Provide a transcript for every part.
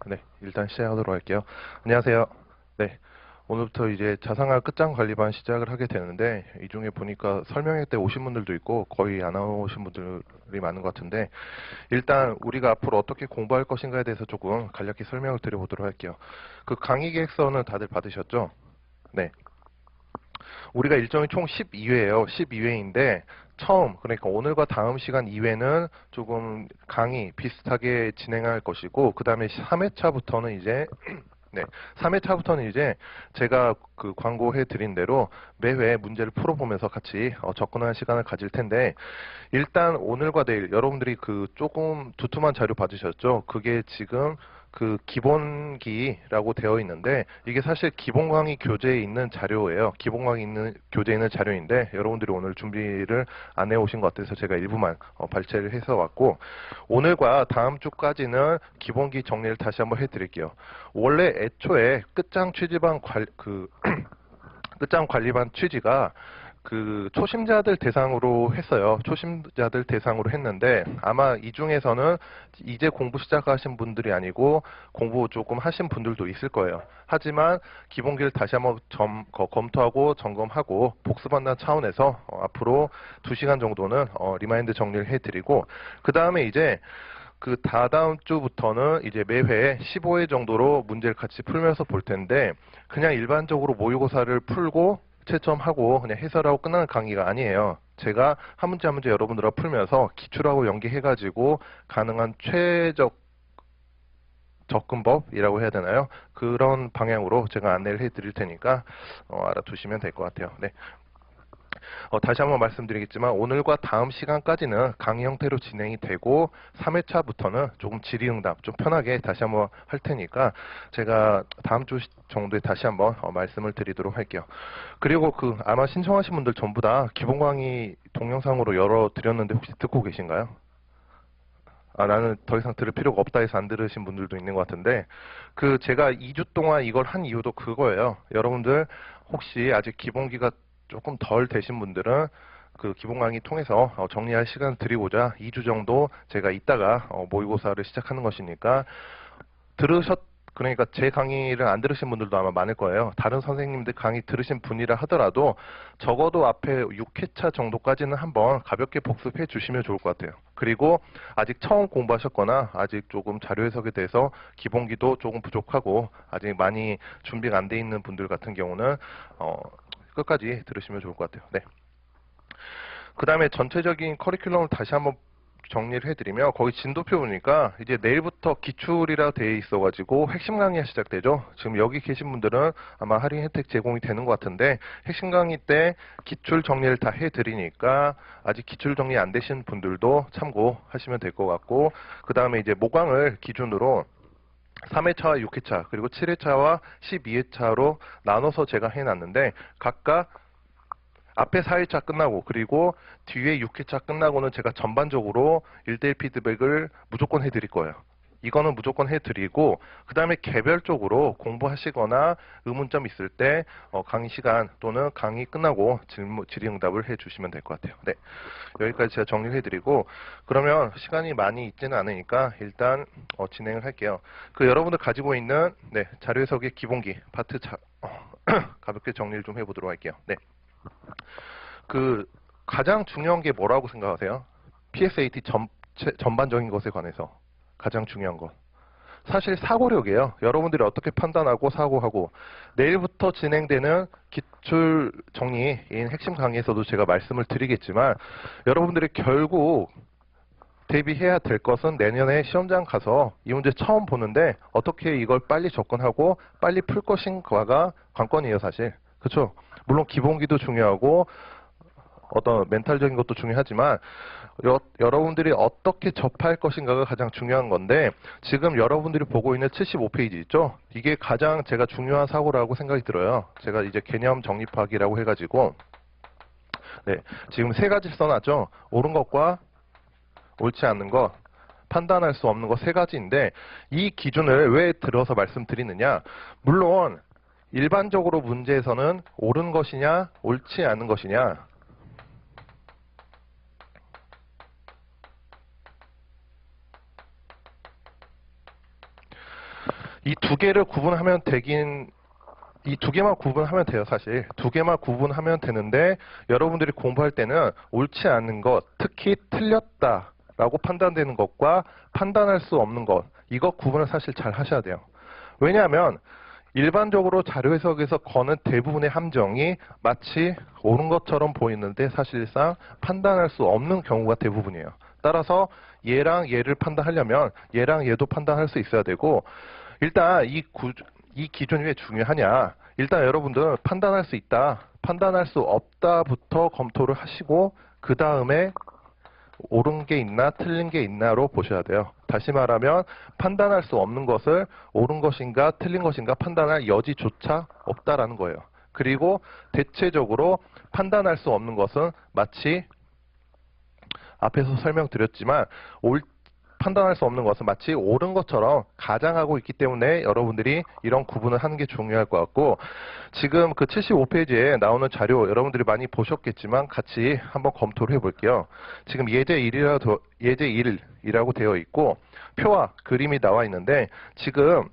네, 일단 시작하도록 할게요. 안녕하세요. 네, 오늘부터 이제 자산가 끝장 관리반 시작을 하게 되는데, 이 중에 보니까 설명회 때 오신 분들도 있고, 거의 안 오신 분들이 많은 것 같은데, 일단 우리가 앞으로 어떻게 공부할 것인가에 대해서 조금 간략히 설명을 드려보도록 할게요. 그 강의 계획서는 다들 받으셨죠? 네. 우리가 일정이 총 12회예요. 12회인데 처음, 그러니까 오늘과 다음 시간 2회는 조금 강의 비슷하게 진행할 것이고, 그 다음에 3회차부터는 이제 네, 3회차부터는 이제 제가 그 광고해 드린 대로 매회 문제를 풀어보면서 같이 접근하는 시간을 가질 텐데, 일단 오늘과 내일 여러분들이 그 조금 두툼한 자료 받으셨죠? 그게 지금 그 기본기라고 되어 있는데, 이게 사실 기본 강의 교재에 있는 자료예요. 기본 강의 있는 교재에 있는 자료인데, 여러분들이 오늘 준비를 안 해오신 것 같아서 제가 일부만 발췌를 해서 왔고, 오늘과 다음 주까지는 기본기 정리를 다시 한번 해드릴게요. 원래 애초에 끝장 취지반 끝장 관리반 취지가 그 초심자들 대상으로 했어요. 초심자들 대상으로 했는데, 아마 이 중에서는 이제 공부 시작하신 분들이 아니고 공부 조금 하신 분들도 있을 거예요. 하지만 기본기를 다시 한번 검토하고 점검하고 복습한다는 차원에서 앞으로 2시간 정도는 리마인드 정리를 해드리고, 그 다음에 이제 그 다다음 주부터는 이제 매회 15회 정도로 문제를 같이 풀면서 볼 텐데, 그냥 일반적으로 모의고사를 풀고 채점하고 그냥 해설하고 끝나는 강의가 아니에요. 제가 한 문제 한 문제 여러분들과 풀면서 기출하고 연계해가지고 가능한 최적 접근법이라고 해야 되나요? 그런 방향으로 제가 안내를 해드릴 테니까 알아두시면 될 것 같아요. 네. 다시 한번 말씀드리겠지만 오늘과 다음 시간까지는 강의 형태로 진행이 되고, 3회차부터는 조금 질의응답 좀 편하게 다시 한번 할 테니까 제가 다음 주 정도에 다시 한번 말씀을 드리도록 할게요. 그리고 그 아마 신청하신 분들 전부 다 기본 강의 동영상으로 열어드렸는데 혹시 듣고 계신가요? 나는 더 이상 들을 필요가 없다 해서 안 들으신 분들도 있는 것 같은데, 그 제가 2주 동안 이걸 한 이유도 그거예요. 여러분들 혹시 아직 기본기가 조금 덜 되신 분들은 그 기본 강의 통해서 정리할 시간을 드리고자 2주 정도 제가 이따가 모의고사를 시작하는 것이니까, 들으셨 그러니까 제 강의를 안 들으신 분들도 아마 많을 거예요. 다른 선생님들 강의 들으신 분이라 하더라도 적어도 앞에 6회차 정도까지는 한번 가볍게 복습해 주시면 좋을 것 같아요. 그리고 아직 처음 공부하셨거나 아직 조금 자료 해석에 대해서 기본기도 조금 부족하고 아직 많이 준비가 안 돼 있는 분들 같은 경우는 끝까지 들으시면 좋을 것 같아요. 네. 그 다음에 전체적인 커리큘럼을 다시 한번 정리를 해드리면, 거기 진도표 보니까 이제 내일부터 기출이라 되어 있어가지고 핵심 강의가 시작되죠. 지금 여기 계신 분들은 아마 할인 혜택 제공이 되는 것 같은데, 핵심 강의 때 기출 정리를 다 해드리니까 아직 기출 정리 안 되신 분들도 참고하시면 될 것 같고, 그 다음에 이제 모강을 기준으로 3회차와 6회차 그리고 7회차와 12회차로 나눠서 제가 해놨는데, 각각 앞에 4회차 끝나고 그리고 뒤에 6회차 끝나고는 제가 전반적으로 1대1 피드백을 무조건 해드릴 거예요. 이거는 무조건 해드리고, 그 다음에 개별적으로 공부하시거나 의문점 있을 때 강의 시간 또는 강의 끝나고 질의응답을 해주시면 될 것 같아요. 네, 여기까지 제가 정리를 해드리고, 그러면 시간이 많이 있지는 않으니까 일단 진행을 할게요. 그 여러분들 가지고 있는 자료 해석의 기본기 파트 가볍게 정리를 좀 해보도록 할게요. 네. 그 가장 중요한 게 뭐라고 생각하세요? PSAT 전반적인 것에 관해서 가장 중요한 거. 사실 사고력이에요. 여러분들이 어떻게 판단하고 사고하고, 내일부터 진행되는 기출 정리인 핵심 강의에서도 제가 말씀을 드리겠지만, 여러분들이 결국 대비해야 될 것은 내년에 시험장 가서 이 문제 처음 보는데 어떻게 이걸 빨리 접근하고 빨리 풀 것인가가 관건이에요, 사실. 그렇죠? 물론 기본기도 중요하고 어떤 멘탈적인 것도 중요하지만, 여러분들이 어떻게 접할 것인가가 가장 중요한 건데, 지금 여러분들이 보고 있는 75페이지 있죠? 이게 가장 제가 중요한 사고라고 생각이 들어요. 제가 이제 개념 정립하기라고 해가지고 지금 세 가지 써놨죠? 옳은 것과 옳지 않는 것, 판단할 수 없는 것 세 가지인데, 이 기준을 왜 들어서 말씀드리느냐, 물론 일반적으로 문제에서는 옳은 것이냐 옳지 않은 것이냐, 이 두 개를 구분하면 되긴 이 두 개만 구분하면 돼요, 사실. 두 개만 구분하면 되는데 여러분들이 공부할 때는 옳지 않은 것, 특히 틀렸다라고 판단되는 것과 판단할 수 없는 것, 이거 구분을 사실 잘 하셔야 돼요. 왜냐하면 일반적으로 자료 해석에서 거는 대부분의 함정이 마치 옳은 것처럼 보이는데 사실상 판단할 수 없는 경우가 대부분이에요. 따라서 얘랑 얘를 판단하려면 얘랑 얘도 판단할 수 있어야 되고, 일단 이 기준이 왜 중요하냐. 일단 여러분들 판단할 수 있다, 판단할 수 없다부터 검토를 하시고 그 다음에 옳은 게 있나 틀린 게 있나로 보셔야 돼요. 다시 말하면 판단할 수 없는 것을 옳은 것인가 틀린 것인가 판단할 여지조차 없다라는 거예요. 그리고 대체적으로 판단할 수 없는 것은 마치 앞에서 설명드렸지만 판단할 수 없는 것은 마치 옳은 것처럼 가장하고 있기 때문에 여러분들이 이런 구분을 하는 게 중요할 것 같고, 지금 그 75페이지에 나오는 자료 여러분들이 많이 보셨겠지만 같이 한번 검토를 해볼게요. 지금 예제 1이라고 되어 있고 표와 그림이 나와 있는데, 지금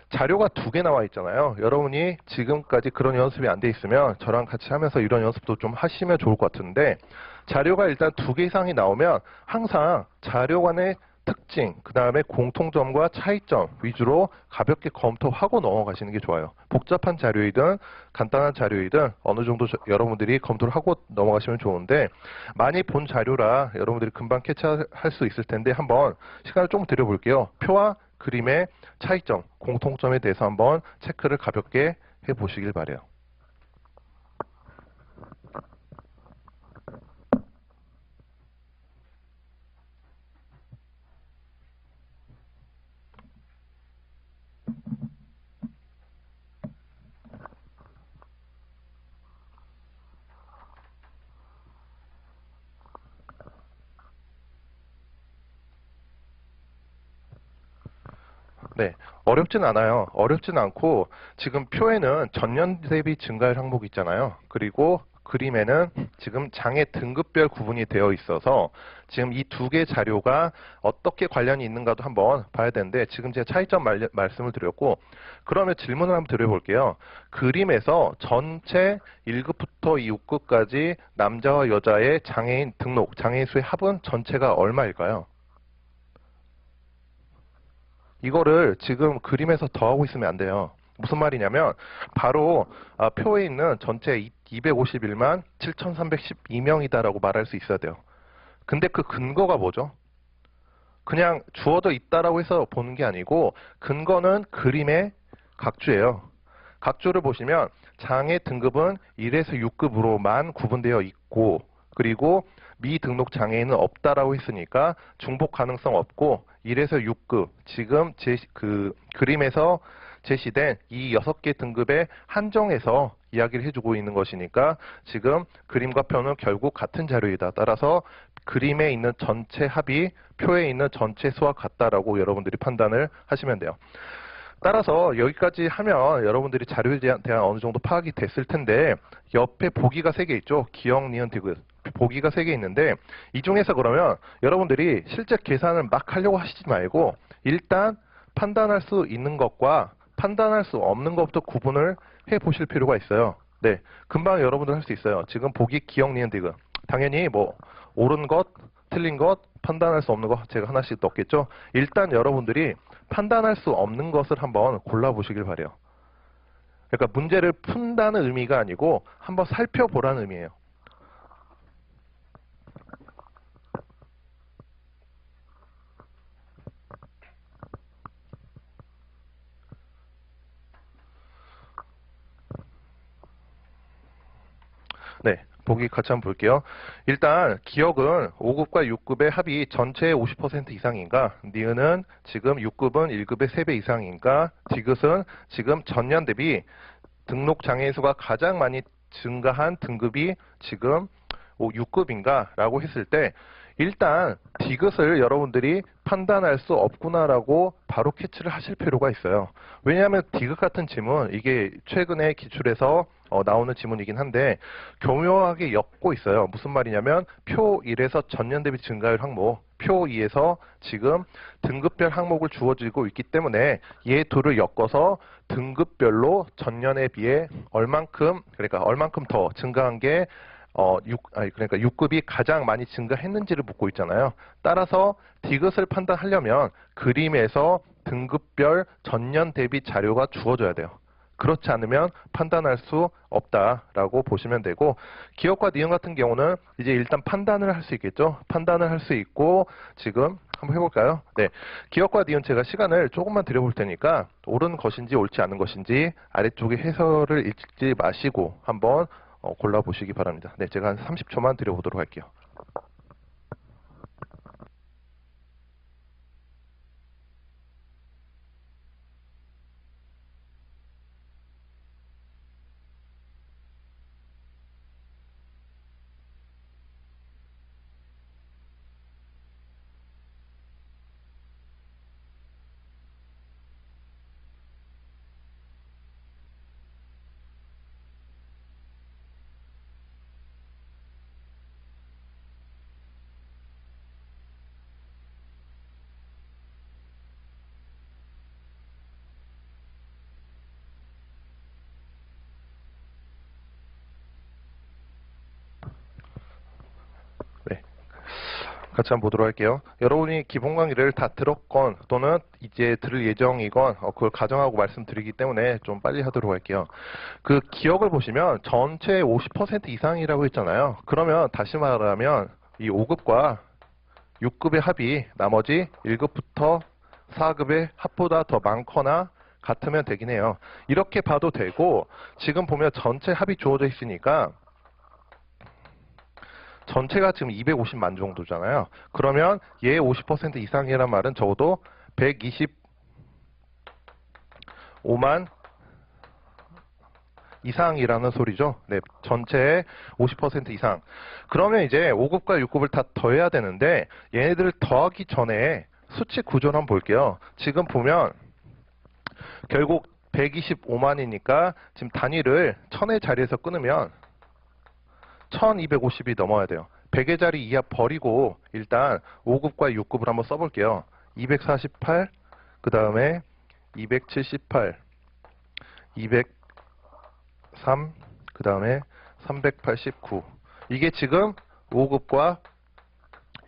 자료가 두 개 나와 있잖아요. 여러분이 지금까지 그런 연습이 안 돼 있으면 저랑 같이 하면서 이런 연습도 좀 하시면 좋을 것 같은데, 자료가 일단 두 개 이상이 나오면 항상 자료 간의 특징, 그 다음에 공통점과 차이점 위주로 가볍게 검토하고 넘어가시는 게 좋아요. 복잡한 자료이든 간단한 자료이든 어느 정도 여러분들이 검토를 하고 넘어가시면 좋은데, 많이 본 자료라 여러분들이 금방 캐치할 수 있을 텐데 한번 시간을 좀 들여볼게요. 표와 그림의 차이점, 공통점에 대해서 한번 체크를 가볍게 해보시길 바래요. 네, 어렵진 않아요. 어렵진 않고 지금 표에는 전년 대비 증가율 항목이 있잖아요. 그리고 그림에는 지금 장애 등급별 구분이 되어 있어서 지금 이 두 개 자료가 어떻게 관련이 있는가도 한번 봐야 되는데, 지금 제가 차이점 말씀을 드렸고, 그러면 질문을 한번 드려볼게요. 그림에서 전체 1급부터 6급까지 남자와 여자의 장애인 등록, 장애인 수의 합은 전체가 얼마일까요? 이거를 지금 그림에서 더하고 있으면 안 돼요. 무슨 말이냐면 바로 표에 있는 전체 251만 7,312명이다라고 말할 수 있어야 돼요. 근데 그 근거가 뭐죠? 그냥 주어져 있다라고 해서 보는 게 아니고 근거는 그림의 각주예요. 각주를 보시면 장애 등급은 1에서 6급으로만 구분되어 있고, 그리고 미등록 장애인은 없다라고 했으니까 중복 가능성 없고 1에서 6급, 지금 그림에서 제시된 이 6개 등급에 한정해서 이야기를 해주고 있는 것이니까 지금 그림과 표는 결국 같은 자료이다. 따라서 그림에 있는 전체 합이 표에 있는 전체 수와 같다라고 여러분들이 판단을 하시면 돼요. 따라서 여기까지 하면 여러분들이 자료에 대한 어느 정도 파악이 됐을 텐데, 옆에 보기가 3개 있죠. 기역, 니은, 디귿. 보기가 3개 있는데 이 중에서 그러면 여러분들이 실제 계산을 막 하려고 하시지 말고 일단 판단할 수 있는 것과 판단할 수 없는 것부터 구분을 해 보실 필요가 있어요. 네, 금방 여러분들 할 수 있어요. 지금 보기 기역, 니은, 디귿. 당연히 뭐 옳은 것, 틀린 것, 판단할 수 없는 것 제가 하나씩 넣겠죠. 일단 여러분들이 판단할 수 없는 것을 한번 골라보시길 바래요. 그러니까 문제를 푼다는 의미가 아니고 한번 살펴보라는 의미예요. 네, 보기 같이 한번 볼게요. 일단 기역은 5급과 6급의 합이 전체의 50% 이상인가, 니은은 지금 6급은 1급의 3배 이상인가, 디귿은 지금 전년 대비 등록 장애인 수가 가장 많이 증가한 등급이 지금 6급인가 라고 했을 때, 일단 디귿을 여러분들이 판단할 수 없구나라고 바로 캐치를 하실 필요가 있어요. 왜냐하면 디귿 같은 지문, 이게 최근에 기출에서 나오는 지문이긴 한데 교묘하게 엮고 있어요. 무슨 말이냐면 표 1에서 전년 대비 증가율 항목, 표 2에서 지금 등급별 항목을 주어지고 있기 때문에 얘 둘을 엮어서 등급별로 전년에 비해 얼만큼, 그러니까 얼만큼 더 증가한 게 그러니까 6급이 가장 많이 증가했는지를 묻고 있잖아요. 따라서 디귿을 판단하려면 그림에서 등급별 전년 대비 자료가 주어져야 돼요. 그렇지 않으면 판단할 수 없다라고 보시면 되고, 기억과 니은 같은 경우는 이제 일단 판단을 할 수 있겠죠. 판단을 할 수 있고, 지금 한번 해볼까요? 네, 기억과 니은 제가 시간을 조금만 드려볼 테니까 옳은 것인지 옳지 않은 것인지 아래쪽에 해설을 읽지 마시고 한번 골라보시기 바랍니다. 네, 제가 한 30초만 드려보도록 할게요. 네, 같이 한번 보도록 할게요. 여러분이 기본 강의를 다 들었건 또는 이제 들을 예정이건 그걸 가정하고 말씀드리기 때문에 좀 빨리 하도록 할게요. 그 기억을 보시면 전체 50% 이상이라고 했잖아요. 그러면 다시 말하면 이 5급과 6급의 합이 나머지 1급부터 4급의 합보다 더 많거나 같으면 되긴 해요. 이렇게 봐도 되고, 지금 보면 전체 합이 주어져 있으니까 전체가 지금 250만 정도잖아요. 그러면 얘 50% 이상이란 말은 적어도 125만 이상이라는 소리죠. 네, 전체의 50% 이상. 그러면 이제 5급과 6급을 다 더해야 되는데 얘네들을 더하기 전에 수치 구조를 한번 볼게요. 지금 보면 결국 125만이니까 지금 단위를 1000의 자리에서 끊으면 1250이 넘어야 돼요. 100의 자리 이하 버리고 일단 5급과 6급을 한번 써볼게요. 248, 그 다음에 278, 203, 그 다음에 389. 이게 지금 5급과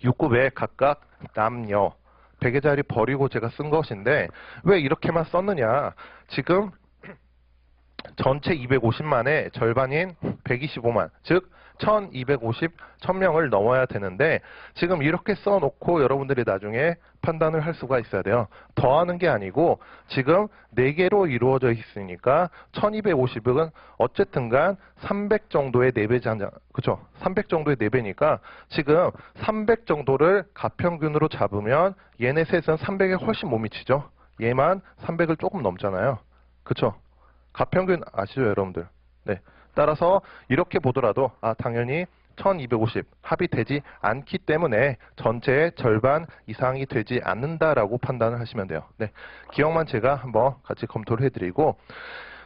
6급에 각각 남녀 100의 자리 버리고 제가 쓴 것인데, 왜 이렇게만 썼느냐. 지금 전체 250만의 절반인 125만, 즉 1250, 1000명을 넘어야 되는데 지금 이렇게 써놓고 여러분들이 나중에 판단을 할 수가 있어야 돼요. 더하는 게 아니고 지금 4개로 이루어져 있으니까 1250은 어쨌든 간 300 정도의 4배잖아. 그쵸? 300 정도의 4배니까 지금 300 정도를 가평균으로 잡으면 얘네 셋은 300에 훨씬 못 미치죠. 얘만 300을 조금 넘잖아요. 그쵸? 가평균 아시죠, 여러분들? 네. 따라서 이렇게 보더라도 당연히 1250 합이 되지 않기 때문에 전체의 절반 이상이 되지 않는다라고 판단을 하시면 돼요. 네. 기억만 제가 한번 같이 검토를 해드리고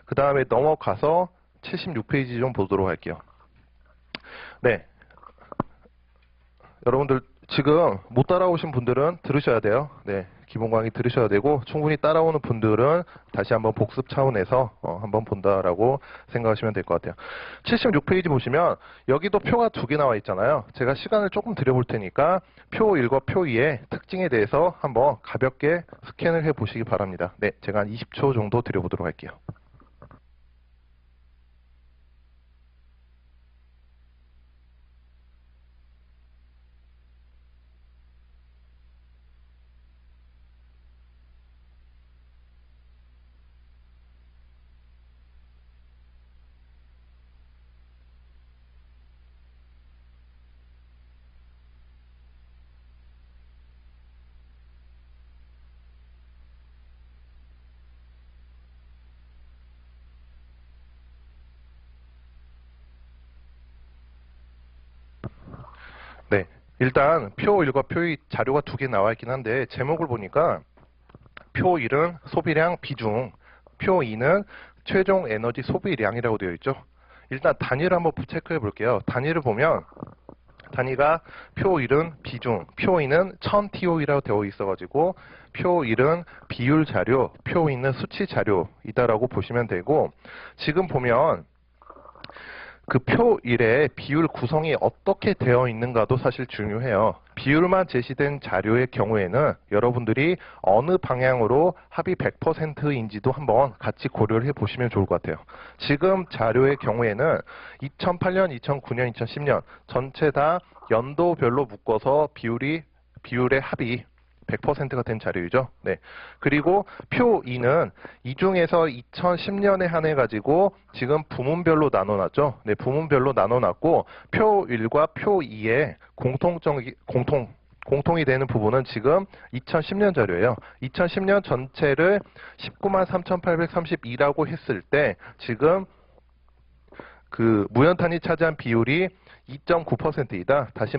그 다음에 넘어가서 76페이지 좀 보도록 할게요. 네. 여러분들 지금 못 따라오신 분들은 들으셔야 돼요. 네, 기본 강의 들으셔야 되고 충분히 따라오는 분들은 다시 한번 복습 차원에서 한번 본다라고 생각하시면 될 것 같아요. 76페이지 보시면 여기도 표가 2개 나와 있잖아요. 제가 시간을 조금 드려볼 테니까 표 1과 표 2의 특징에 대해서 한번 가볍게 스캔을 해보시기 바랍니다. 네, 제가 한 20초 정도 드려보도록 할게요. 네, 일단 표 1과 표 2 자료가 2개 나와 있긴 한데 제목을 보니까 표 1은 소비량 비중, 표 2는 최종 에너지 소비량이라고 되어 있죠. 일단 단위를 한번 체크해 볼게요. 단위를 보면 단위가 표 1은 비중, 표 2는 1000TOE라고 되어 있어가지고 표 1은 비율 자료, 표 2는 수치 자료이다라고 보시면 되고, 지금 보면 그 표 1의 비율 구성이 어떻게 되어 있는가도 사실 중요해요. 비율만 제시된 자료의 경우에는 여러분들이 어느 방향으로 합이 100%인지도 한번 같이 고려를 해보시면 좋을 것 같아요. 지금 자료의 경우에는 2008년, 2009년, 2010년 전체 다 연도별로 묶어서 비율의 합이 100%가 된 자료이죠. 네. 그리고 표 2는 이 중에서 2010년에 한해 가지고 지금 부문별로 나눠놨죠. 네, 부문별로 나눠놨고 표 1과 표 2의 공통이 되는 부분은 지금 2010년 자료예요. 2010년 전체를 193,832라고 했을 때 지금 그 무연탄이 차지한 비율이 2.9%이다. 다시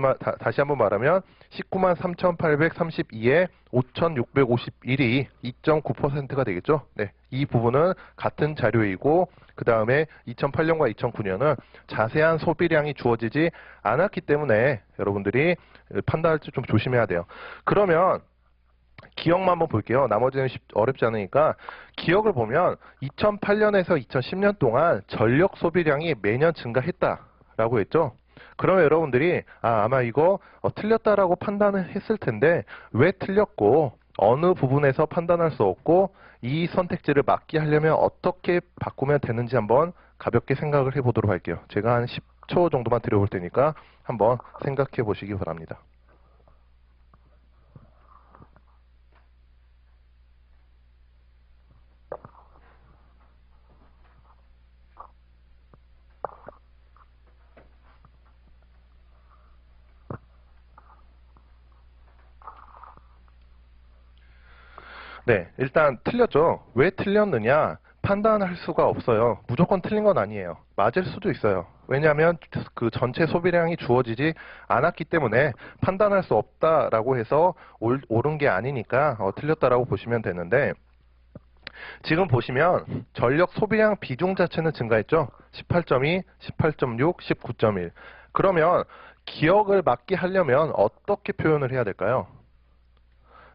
한번 말하면 193,832에 5,651이 2.9%가 되겠죠. 네, 이 부분은 같은 자료이고 그 다음에 2008년과 2009년은 자세한 소비량이 주어지지 않았기 때문에 여러분들이 판단할 때 좀 조심해야 돼요. 그러면 기억만 한번 볼게요. 나머지는 어렵지 않으니까 기억을 보면 2008년에서 2010년 동안 전력 소비량이 매년 증가했다라고 했죠. 그러면 여러분들이 아마 이거 틀렸다라고 판단을 했을 텐데 왜 틀렸고 어느 부분에서 판단할 수 없고 이 선택지를 맞게 하려면 어떻게 바꾸면 되는지 한번 가볍게 생각을 해보도록 할게요. 제가 한 10초 정도만 드려볼 테니까 한번 생각해 보시기 바랍니다. 네, 일단 틀렸죠. 왜 틀렸느냐? 판단할 수가 없어요. 무조건 틀린 건 아니에요. 맞을 수도 있어요. 왜냐하면 그 전체 소비량이 주어지지 않았기 때문에 판단할 수 없다라고 해서 옳은 게 아니니까 틀렸다라고 보시면 되는데, 지금 보시면 전력 소비량 비중 자체는 증가했죠. 18.2, 18.6, 19.1. 그러면 기억을 맞게 하려면 어떻게 표현을 해야 될까요?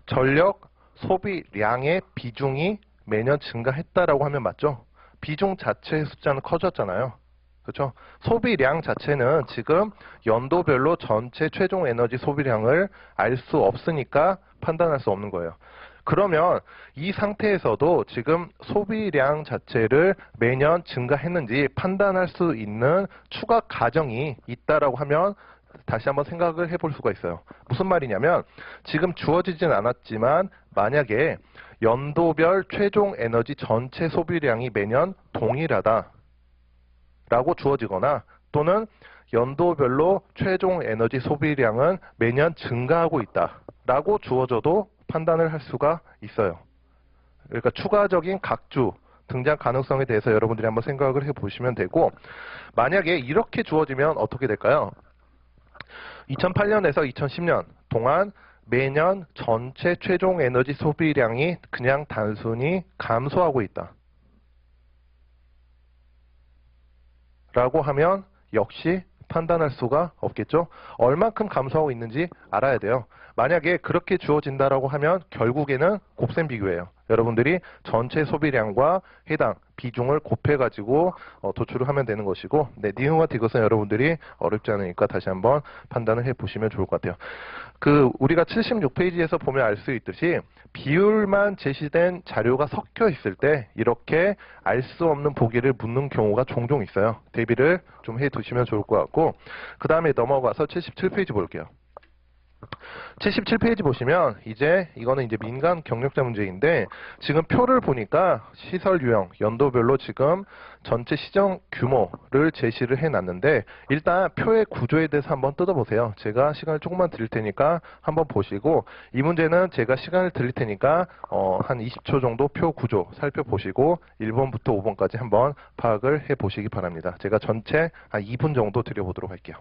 전력 소비량의 비중이 매년 증가했다라고 하면 맞죠? 비중 자체의 숫자는 커졌잖아요. 그렇죠? 소비량 자체는 지금 연도별로 전체 최종 에너지 소비량을 알 수 없으니까 판단할 수 없는 거예요. 그러면 이 상태에서도 지금 소비량 자체를 매년 증가했는지 판단할 수 있는 추가 가정이 있다라고 하면 다시 한번 생각을 해볼 수가 있어요. 무슨 말이냐면 지금 주어지진 않았지만 만약에 연도별 최종 에너지 전체 소비량이 매년 동일하다 라고 주어지거나 또는 연도별로 최종 에너지 소비량은 매년 증가하고 있다 라고 주어져도 판단을 할 수가 있어요. 그러니까 추가적인 각주 등장 가능성에 대해서 여러분들이 한번 생각을 해보시면 되고, 만약에 이렇게 주어지면 어떻게 될까요? 2008년에서 2010년 동안 매년 전체 최종 에너지 소비량이 그냥 단순히 감소하고 있다 라고 하면 역시 판단할 수가 없겠죠. 얼만큼 감소하고 있는지 알아야 돼요. 만약에 그렇게 주어진다라고 하면 결국에는 곱셈 비교예요. 여러분들이 전체 소비량과 해당 비중을 곱해가지고 도출을 하면 되는 것이고, 네, 니은과 디귿은 여러분들이 어렵지 않으니까 다시 한번 판단을 해보시면 좋을 것 같아요. 우리가 76페이지에서 보면 알 수 있듯이 비율만 제시된 자료가 섞여 있을 때 이렇게 알 수 없는 보기를 묻는 경우가 종종 있어요. 대비를 좀 해두시면 좋을 것 같고, 그 다음에 넘어가서 77페이지 볼게요. 77페이지 보시면 이거는 이제 민간 경력자 문제인데, 지금 표를 보니까 시설 유형, 연도별로 지금 전체 시정 규모를 제시를 해놨는데, 일단 표의 구조에 대해서 한번 뜯어보세요. 제가 시간을 조금만 드릴 테니까 한번 보시고, 이 문제는 제가 시간을 드릴 테니까 한 20초 정도 표 구조 살펴보시고 1번부터 5번까지 한번 파악을 해보시기 바랍니다. 제가 전체 한 2분 정도 드려보도록 할게요.